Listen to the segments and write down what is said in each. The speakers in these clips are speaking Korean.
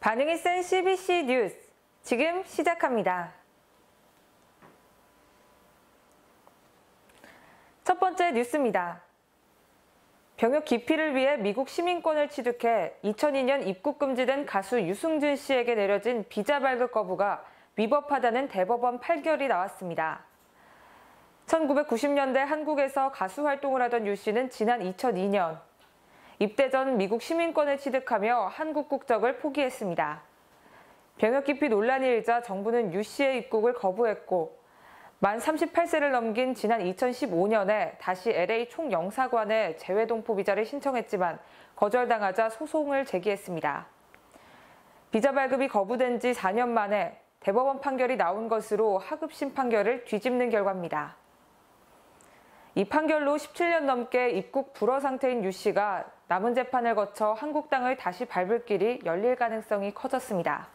반응이 센 CBC 뉴스, 지금 시작합니다. 첫 번째 뉴스입니다. 병역 기피를 위해 미국 시민권을 취득해 2002년 입국 금지된 가수 유승준 씨에게 내려진 비자 발급 거부가 위법하다는 대법원 판결이 나왔습니다. 1990년대 한국에서 가수 활동을 하던 유 씨는 지난 2002년 입대 전 미국 시민권을 취득하며 한국 국적을 포기했습니다. 병역 기피 논란이 일자 정부는 유 씨의 입국을 거부했고 만 38세를 넘긴 지난 2015년에 다시 LA 총영사관에 재외동포 비자를 신청했지만 거절당하자 소송을 제기했습니다. 비자 발급이 거부된 지 4년 만에 대법원 판결이 나온 것으로 하급심 판결을 뒤집는 결과입니다. 이 판결로 17년 넘게 입국 불허 상태인 유 씨가 남은 재판을 거쳐 한국 땅을 다시 밟을 길이 열릴 가능성이 커졌습니다.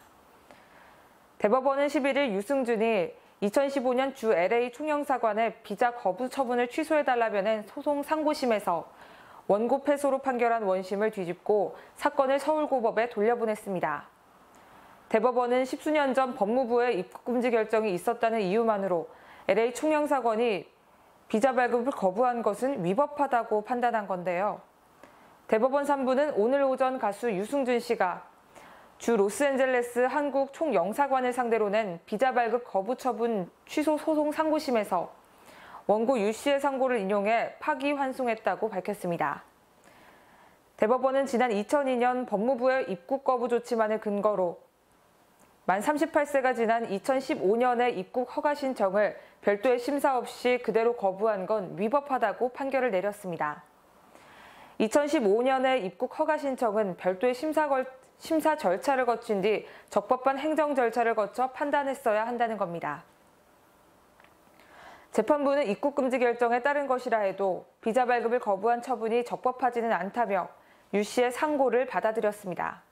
대법원은 11일 유승준이 2015년 주 LA 총영사관의 비자 거부 처분을 취소해달라며 낸 소송 상고심에서 원고 패소로 판결한 원심을 뒤집고 사건을 서울고법에 돌려보냈습니다. 대법원은 10수년 전 법무부의 입국금지 결정이 있었다는 이유만으로 LA 총영사관이 비자 발급을 거부한 것은 위법하다고 판단한 건데요. 대법원 3부는 오늘 오전 가수 유승준 씨가 주 로스앤젤레스 한국 총영사관을 상대로 낸 비자 발급 거부 처분 취소 소송 상고심에서 원고 유 씨의 상고를 인용해 파기환송했다고 밝혔습니다. 대법원은 지난 2002년 법무부의 입국 거부 조치만을 근거로 만 38세가 지난 2015년의 입국 허가 신청을 별도의 심사 없이 그대로 거부한 건 위법하다고 판결을 내렸습니다. 2015년의 입국 허가 신청은 별도의 심사 절차를 거친 뒤 적법한 행정 절차를 거쳐 판단했어야 한다는 겁니다. 재판부는 입국 금지 결정에 따른 것이라 해도 비자 발급을 거부한 처분이 적법하지는 않다며 유 씨의 상고를 받아들였습니다.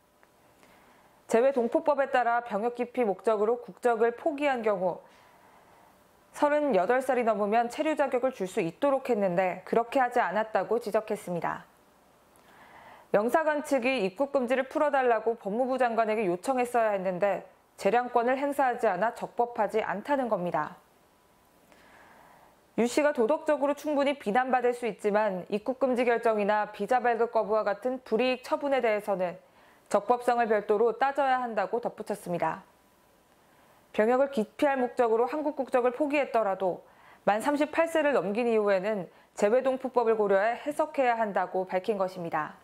재외동포법에 따라 병역 기피 목적으로 국적을 포기한 경우 38살이 넘으면 체류 자격을 줄 수 있도록 했는데 그렇게 하지 않았다고 지적했습니다. 영사관 측이 입국 금지를 풀어달라고 법무부 장관에게 요청했어야 했는데 재량권을 행사하지 않아 적법하지 않다는 겁니다. 유 씨가 도덕적으로 충분히 비난받을 수 있지만 입국 금지 결정이나 비자 발급 거부와 같은 불이익 처분에 대해서는 적법성을 별도로 따져야 한다고 덧붙였습니다. 병역을 기피할 목적으로 한국 국적을 포기했더라도 만 38세를 넘긴 이후에는 재외동포법을 고려해 해석해야 한다고 밝힌 것입니다.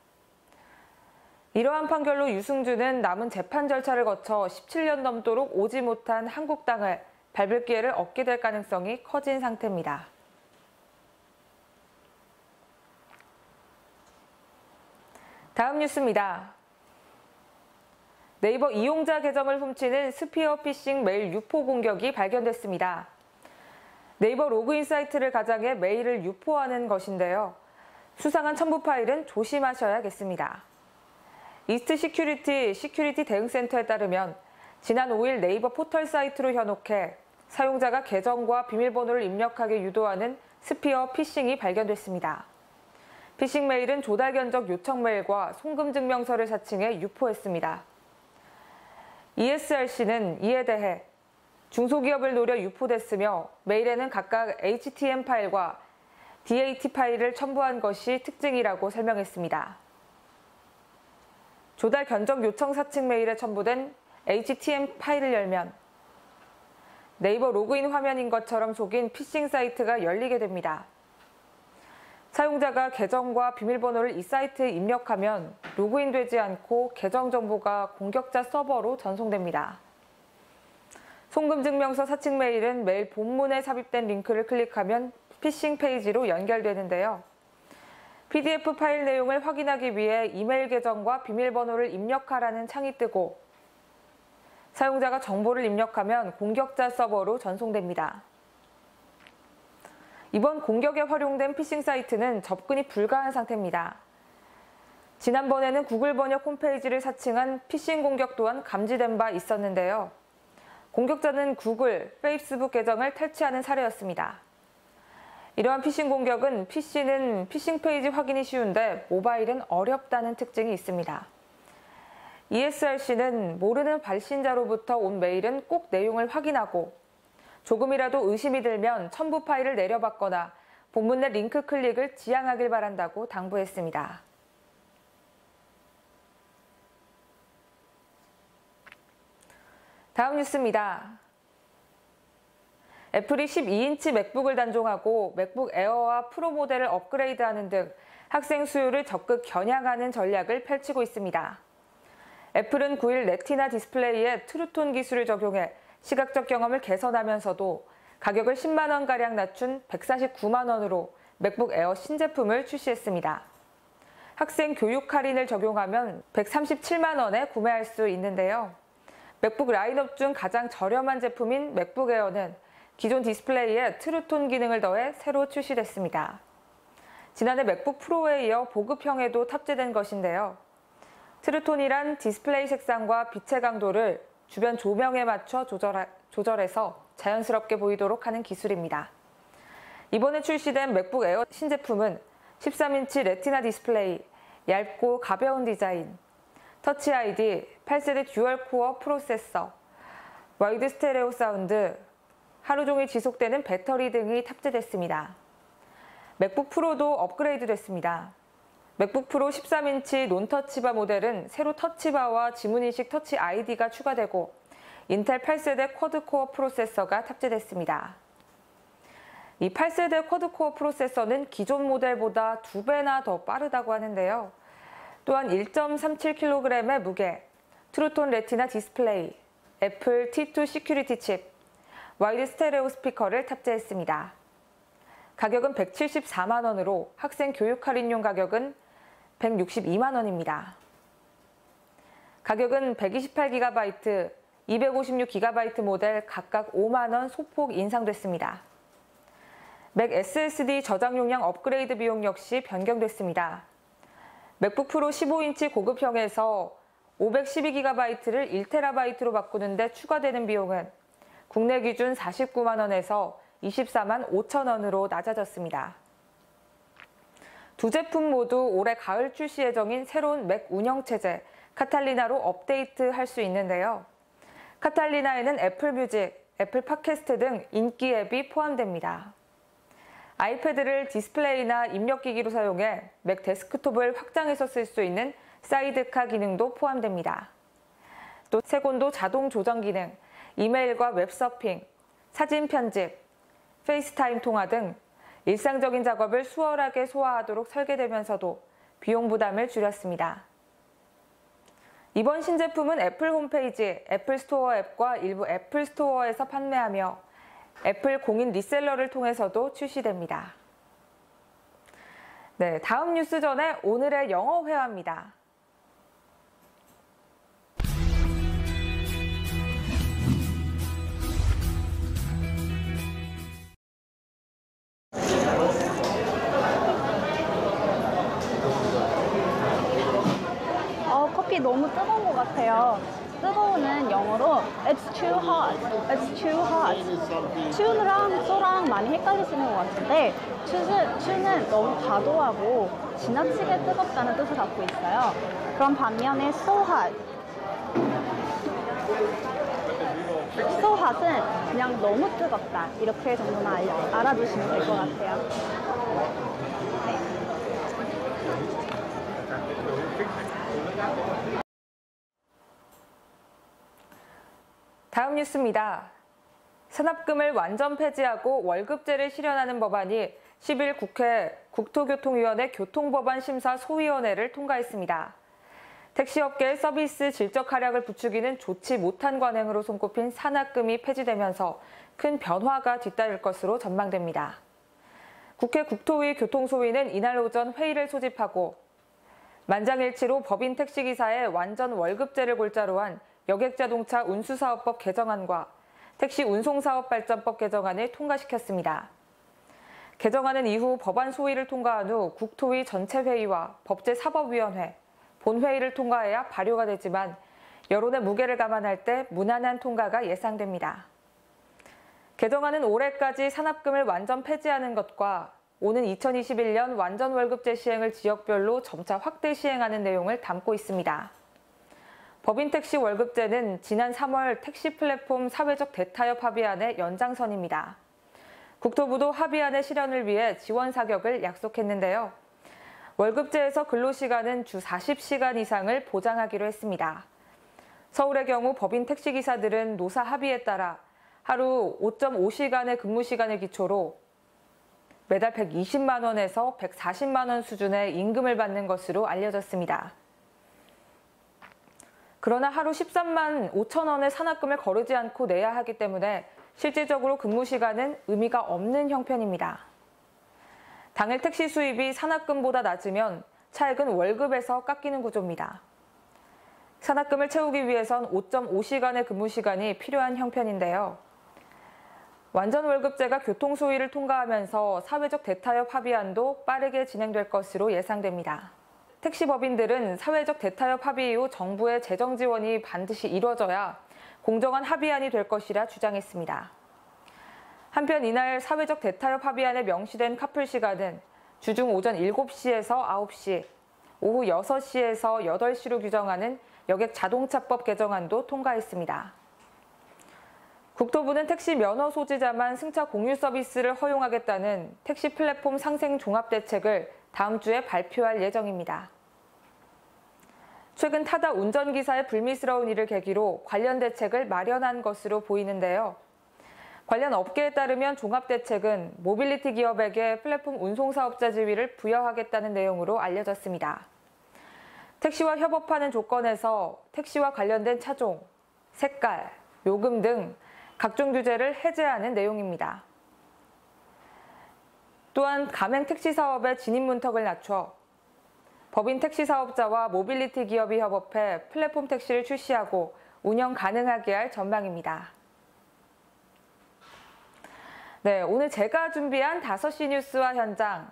이러한 판결로 유승준은 남은 재판 절차를 거쳐 17년 넘도록 오지 못한 한국 땅을 밟을 기회를 얻게 될 가능성이 커진 상태입니다. 다음 뉴스입니다. 네이버 이용자 계정을 훔치는 스피어 피싱 메일 유포 공격이 발견됐습니다. 네이버 로그인 사이트를 가장해 메일을 유포하는 것인데요. 수상한 첨부 파일은 조심하셔야겠습니다. 이스트 시큐리티 대응센터에 따르면 지난 5일 네이버 포털 사이트로 현혹해 사용자가 계정과 비밀번호를 입력하게 유도하는 스피어 피싱이 발견됐습니다. 피싱 메일은 조달 견적 요청 메일과 송금 증명서를 사칭해 유포했습니다. ESRC는 이에 대해 중소기업을 노려 유포됐으며 메일에는 각각 HTML 파일과 DAT 파일을 첨부한 것이 특징이라고 설명했습니다. 조달 견적 요청 사칭 메일에 첨부된 HTML 파일을 열면 네이버 로그인 화면인 것처럼 속인 피싱 사이트가 열리게 됩니다. 사용자가 계정과 비밀번호를 이 사이트에 입력하면 로그인되지 않고 계정 정보가 공격자 서버로 전송됩니다. 송금증명서 사칭 메일은 메일 본문에 삽입된 링크를 클릭하면 피싱 페이지로 연결되는데요. PDF 파일 내용을 확인하기 위해 이메일 계정과 비밀번호를 입력하라는 창이 뜨고 사용자가 정보를 입력하면 공격자 서버로 전송됩니다. 이번 공격에 활용된 피싱 사이트는 접근이 불가한 상태입니다. 지난번에는 구글 번역 홈페이지를 사칭한 피싱 공격 또한 감지된 바 있었는데요. 공격자는 구글, 페이스북 계정을 탈취하는 사례였습니다. 이러한 피싱 공격은 PC는 피싱 페이지 확인이 쉬운데 모바일은 어렵다는 특징이 있습니다. ESRC는 모르는 발신자로부터 온 메일은 꼭 내용을 확인하고 조금이라도 의심이 들면 첨부 파일을 내려받거나 본문 내 링크 클릭을 지양하길 바란다고 당부했습니다. 다음 뉴스입니다. 애플이 12인치 맥북을 단종하고 맥북 에어와 프로 모델을 업그레이드하는 등 학생 수요를 적극 겨냥하는 전략을 펼치고 있습니다. 애플은 9일 레티나 디스플레이에 트루톤 기술을 적용해 시각적 경험을 개선하면서도 가격을 10만 원가량 낮춘 149만 원으로 맥북 에어 신제품을 출시했습니다. 학생 교육 할인을 적용하면 137만 원에 구매할 수 있는데요. 맥북 라인업 중 가장 저렴한 제품인 맥북 에어는 기존 디스플레이에 트루톤 기능을 더해 새로 출시됐습니다. 지난해 맥북 프로에 이어 보급형에도 탑재된 것인데요. 트루톤이란 디스플레이 색상과 빛의 강도를 주변 조명에 맞춰 조절해서 자연스럽게 보이도록 하는 기술입니다. 이번에 출시된 맥북 에어 신제품은 13인치 레티나 디스플레이, 얇고 가벼운 디자인, 터치 아이디, 8세대 듀얼 코어 프로세서, 와이드 스테레오 사운드, 하루 종일 지속되는 배터리 등이 탑재됐습니다. 맥북 프로도 업그레이드 됐습니다. 맥북 프로 13인치 논터치바 모델은 새로 터치바와 지문인식 터치 아이디가 추가되고 인텔 8세대 쿼드코어 프로세서가 탑재됐습니다. 이 8세대 쿼드코어 프로세서는 기존 모델보다 2배나 더 빠르다고 하는데요. 또한 1.37kg의 무게, 트루톤 레티나 디스플레이, 애플 T2 시큐리티 칩, 와이드 스테레오 스피커를 탑재했습니다. 가격은 174만 원으로 학생 교육 할인용 가격은 162만 원입니다. 가격은 128GB, 256GB 모델 각각 5만 원 소폭 인상됐습니다. 맥 SSD 저장 용량 업그레이드 비용 역시 변경됐습니다. 맥북 프로 15인치 고급형에서 512GB를 1TB로 바꾸는데 추가되는 비용은 국내 기준 49만 원에서 24만 5천 원으로 낮아졌습니다. 두 제품 모두 올해 가을 출시 예정인 새로운 맥 운영체제 카탈리나로 업데이트할 수 있는데요. 카탈리나에는 애플 뮤직, 애플 팟캐스트 등 인기 앱이 포함됩니다. 아이패드를 디스플레이나 입력기기로 사용해 맥 데스크톱을 확장해서 쓸 수 있는 사이드카 기능도 포함됩니다. 또 색온도 자동 조정 기능, 이메일과 웹서핑, 사진 편집, 페이스타임 통화 등 일상적인 작업을 수월하게 소화하도록 설계되면서도 비용 부담을 줄였습니다. 이번 신제품은 애플 홈페이지, 애플 스토어 앱과 일부 애플 스토어에서 판매하며 애플 공인 리셀러를 통해서도 출시됩니다. 네, 다음 뉴스 전에 오늘의 영어 회화입니다. 커피 너무 뜨거운 것 같아요. 뜨거운은 영어로 It's too hot. It's too hot. to랑 so랑 많이 헷갈리시는 것 같은데 to는 너무 과도하고 지나치게 뜨겁다는 뜻을 갖고 있어요. 그럼 반면에 so hot. so hot은 그냥 너무 뜨겁다. 이렇게 정도만 알아두시면 될 것 같아요. 다음 뉴스입니다. 산업금을 완전 폐지하고 월급제를 실현하는 법안이 10일 국회 국토교통위원회 교통법안 심사 소위원회를 통과했습니다. 택시업계의 서비스 질적 하락을 부추기는 좋지 못한 관행으로 손꼽힌 산업금이 폐지되면서 큰 변화가 뒤따를 것으로 전망됩니다. 국회 국토위 교통소위는 이날 오전 회의를 소집하고 만장일치로 법인 택시기사의 완전 월급제를 골자로 한 여객자동차 운수사업법 개정안과 택시 운송사업발전법 개정안을 통과시켰습니다. 개정안은 이후 법안 소위를 통과한 후 국토위 전체 회의와 법제사법위원회, 본회의를 통과해야 발효가 되지만 여론의 무게를 감안할 때 무난한 통과가 예상됩니다. 개정안은 올해까지 산업금을 완전 폐지하는 것과 오는 2021년 완전 월급제 시행을 지역별로 점차 확대 시행하는 내용을 담고 있습니다. 법인 택시 월급제는 지난 3월 택시 플랫폼 사회적 대타협 합의안의 연장선입니다. 국토부도 합의안의 실현을 위해 지원 사격을 약속했는데요. 월급제에서 근로시간은 주 40시간 이상을 보장하기로 했습니다. 서울의 경우 법인 택시기사들은 노사 합의에 따라 하루 5.5시간의 근무시간을 기초로 매달 120만 원에서 140만 원 수준의 임금을 받는 것으로 알려졌습니다. 그러나 하루 13만 5천 원의 산악금을 거르지 않고 내야 하기 때문에 실질적으로 근무시간은 의미가 없는 형편입니다. 당일 택시 수입이 산악금보다 낮으면 차액은 월급에서 깎이는 구조입니다. 산악금을 채우기 위해선 5.5시간의 근무시간이 필요한 형편인데요. 완전 월급제가 교통소위를 통과하면서 사회적 대타협 합의안도 빠르게 진행될 것으로 예상됩니다. 택시법인들은 사회적 대타협 합의 이후 정부의 재정 지원이 반드시 이뤄져야 공정한 합의안이 될 것이라 주장했습니다. 한편 이날 사회적 대타협 합의안에 명시된 카풀 시간은 주중 오전 7시에서 9시, 오후 6시에서 8시로 규정하는 여객 자동차법 개정안도 통과했습니다. 국토부는 택시 면허 소지자만 승차 공유 서비스를 허용하겠다는 택시 플랫폼 상생 종합대책을 다음 주에 발표할 예정입니다. 최근 타다 운전기사의 불미스러운 일을 계기로 관련 대책을 마련한 것으로 보이는데요. 관련 업계에 따르면 종합대책은 모빌리티 기업에게 플랫폼 운송사업자 지위를 부여하겠다는 내용으로 알려졌습니다. 택시와 협업하는 조건에서 택시와 관련된 차종, 색깔, 요금 등 각종 규제를 해제하는 내용입니다. 또한 가맹 택시 사업의 진입 문턱을 낮춰 법인 택시 사업자와 모빌리티 기업이 협업해 플랫폼 택시를 출시하고 운영 가능하게 할 전망입니다. 네, 오늘 제가 준비한 5시 뉴스와 현장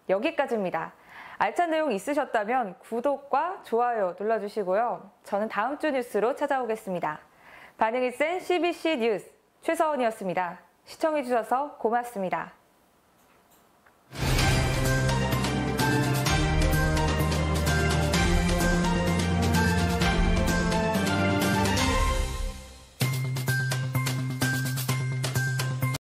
여기까지입니다. 알찬 내용 있으셨다면 구독과 좋아요 눌러주시고요. 저는 다음 주 뉴스로 찾아오겠습니다. 반응이 센 CBC 뉴스 최서원이었습니다. 시청해주셔서 고맙습니다.